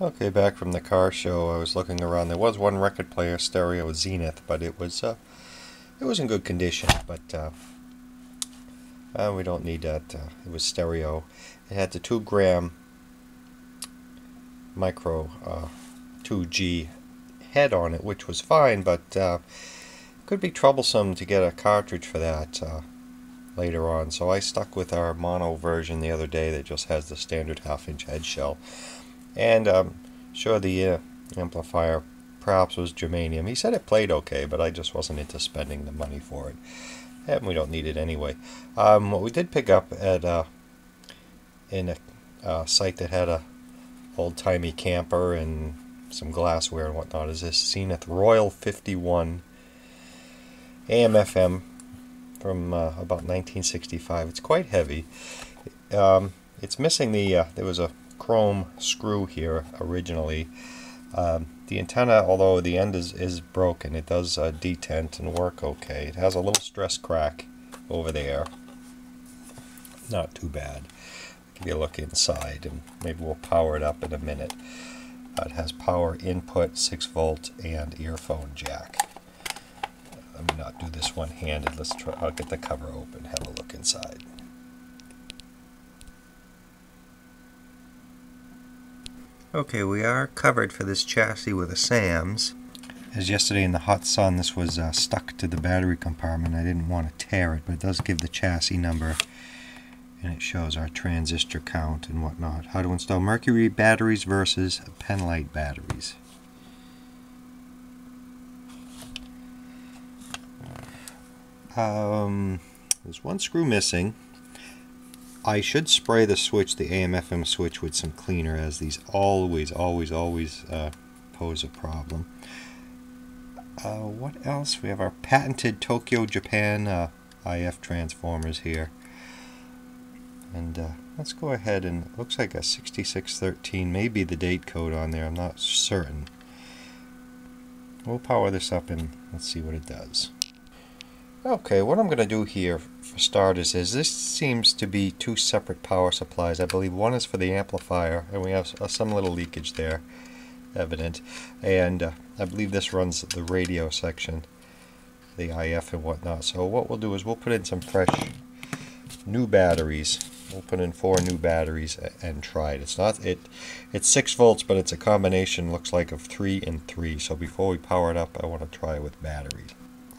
Okay, back from the car show, I was looking around. There was one record player, stereo Zenith, but it was in good condition. But we don't need that. It was stereo. It had the 2-gram micro 2G head on it, which was fine, but could be troublesome to get a cartridge for that later on. So I stuck with our mono version the other day that just has the standard half-inch head shell. And sure, the amplifier perhaps was germanium. He said it played okay, but I just wasn't into spending the money for it. And we don't need it anyway. What we did pick up at in a site that had a old-timey camper and some glassware and whatnot is this Zenith Royal 51 AM/FM from about 1965. It's quite heavy. It's missing the there was a chrome screw here originally. The antenna, although the end is broken, it does detent and work okay. It has a little stress crack over there. Not too bad. I'll give you a look inside and maybe we'll power it up in a minute. It has power input, 6-volt, and earphone jack. Let me not do this one-handed. Let's try. I'll get the cover open, have a look inside. Okay, we are covered for this chassis with a SAMS. As yesterday in the hot sun, this was stuck to the battery compartment. I didn't want to tear it, but it does give the chassis number, and it shows our transistor count and whatnot. How to install mercury batteries versus penlight batteries. There's one screw missing. I should spray the switch, the AM/FM switch, with some cleaner, as these always pose a problem. What else? We have our patented Tokyo, Japan IF transformers here. And let's go ahead and, it looks like a 6613, maybe the date code on there, I'm not certain. We'll power this up and let's see what it does. Okay, what I'm going to do here for starters is this seems to be two separate power supplies. I believe one is for the amplifier, and we have some little leakage there evident, and I believe this runs the radio section, the IF and whatnot. So what we'll do is we'll put in some fresh new batteries. We'll put in 4 new batteries and try it. It's 6 volts, but it's a combination, looks like, of 3 and 3. So before we power it up, I want to try it with batteries.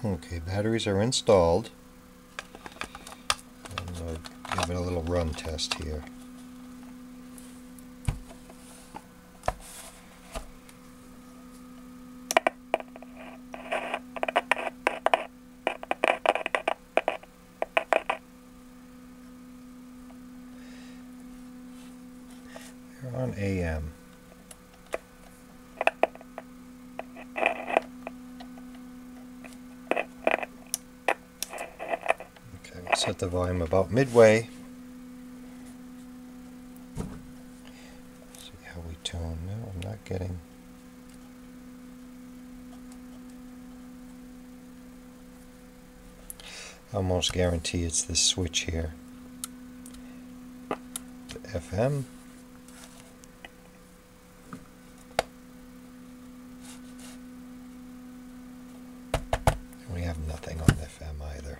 Okay, batteries are installed. And give it a little run test here. We're on AM. Set the volume about midway. See how we tone. No, I'm not getting. I almost guarantee it's this switch here. The FM. And we have nothing on FM either.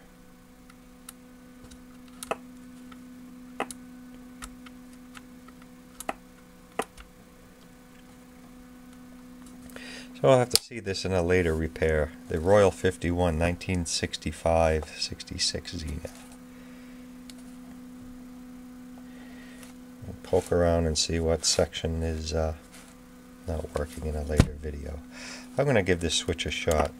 So I'll have to see this in a later repair. The Royal 51 1965-66 Zenith. We'll poke around and see what section is not working in a later video. I'm going to give this switch a shot.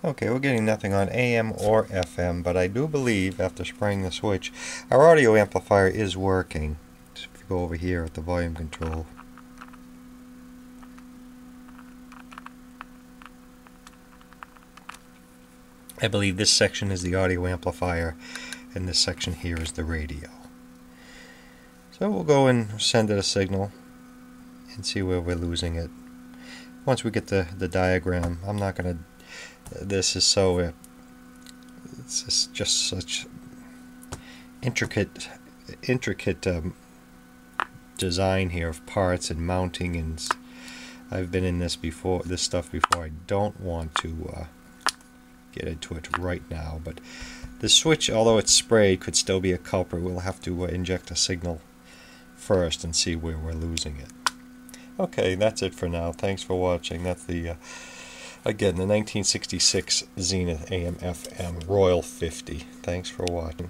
Okay, we're getting nothing on AM or FM, but I do believe after spraying the switch, our audio amplifier is working. So if you go over here at the volume control, I believe this section is the audio amplifier and this section here is the radio. So we'll go and send it a signal and see where we're losing it. Once we get the diagram, I'm not going to, this is so, it's just such intricate design here of parts and mounting, and I've been in this stuff before. I don't want to get into it right now, but the switch, although it's sprayed, could still be a culprit. We'll have to inject a signal first and see where we're losing it. Okay, that's it for now. Thanks for watching. That's the again, the 1966 Zenith AM/FM Royal 50. Thanks for watching.